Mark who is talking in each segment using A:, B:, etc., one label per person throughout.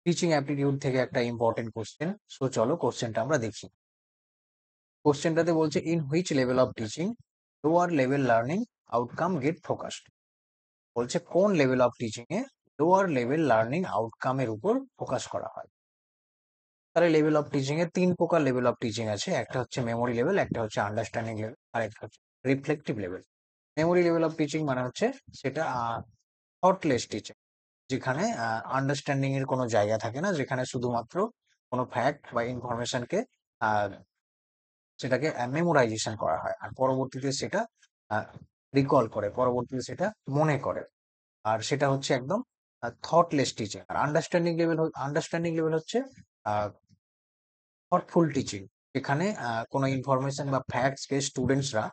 A: Teaching aptitude থেকে একটা important question. So চলো কোশ্চেনটা আমরা দেখি। কোশ্চেনটাতে বলছে in which level of teaching lower level learning outcome get focused. বলছে কোন লেভেল অফ টিচিং এ লোয়ার লেভেল লার্নিং আউটকামের উপর ফোকাস করা হয়। তাহলে লেভেল অফ টিচিং এ তিন প্রকার লেভেল অফ টিচিং আছে। একটা হচ্ছে মেমোরি লেভেল, একটা হচ্ছে আন্ডারস্ট্যান্ডিং লেভেল, আর একটা হচ্ছে reflective level. Memory level of teaching মানে হচ্ছে সেটা থটলেস টিচিং, যেখানে আন্ডারস্ট্যান্ডিং এর কোনো জায়গা থাকে না, যেখানে শুধুমাত্র কোনো ফ্যাক্ট বা ইনফরমেশনকে সেটাকে মেমোরাইজেশন করা হয় আর পরবর্তীতে সেটা রিকল করে, পরবর্তীতে সেটা মনে করে। আর সেটা হচ্ছে একদম থটলেস টিচিং। আর আন্ডারস্ট্যান্ডিং লেভেল হচ্ছে থটফুল টিচিং, এখানে কোনো ইনফরমেশন বা ফ্যাক্টসকে স্টুডেন্টসরা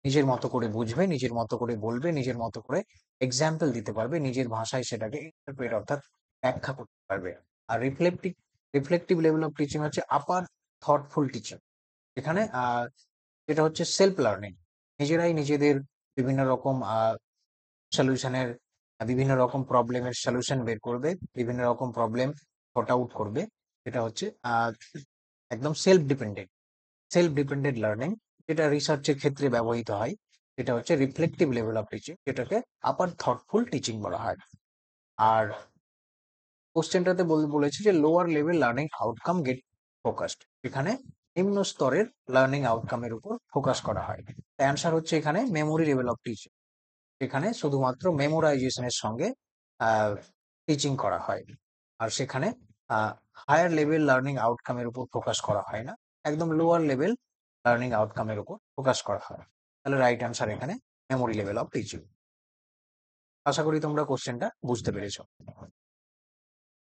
A: নিজের মতো করে বুঝবে, নিজের মতো করে বলবে, নিজের মতো করে এক্সাম্পল দিতে পারবে, নিজের ভাষায় সেটাকে ইন্টারপ্রেট অর্থাৎ ব্যাখ্যা করতে পারবে। আর রিফ্লেক্টিভ লেভেল অফ টিচিং হচ্ছে আপার থটফুল টিচিং। এখানে যেটা হচ্ছে সেলফ লার্নিং, নিজেরাই নিজেদের বিভিন্ন রকম সলিউশনের বিভিন্ন রকম প্রবলেমের সলিউশন বের করবে, বিভিন্ন রকম প্রবলেম সর্ট আউট করবে। এটা হচ্ছে একদম সেলফ ডিপেন্ডেন্ট লার্নিং, যেটা রিসার্চের ক্ষেত্রে ব্যবহৃত হয়। এটা হচ্ছে রিফ্লেক্টিভ লেভেল অফ টিচিং, যেটাকে আপার থটফুল টিচিং বলা হয়। আর কোশ্চেনটাতে বলেছে যে lower level learning outcome get focused, এখানে নিম্ন স্তরের লার্নিং আউটকামের উপর ফোকাস করা হয়। অ্যান্সার হচ্ছে এখানে মেমোরি লেভেল অফ টিচিং, এখানে শুধুমাত্র মেমোরাইজেশনের সঙ্গে টিচিং করা হয়। আর সেখানে হায়ার লেভেল লার্নিং আউটকামের উপর ফোকাস করা হয় না, একদম লোয়ার লেভেল লার্নিং আউটকামের উপর ফোকাস করা হয়। তাহলে রাইট অ্যান্সার এখানে মেমোরি লেভেল অফ টিচিং। আশা করি তোমরা কোশ্চেনটা বুঝতে পেরেছো।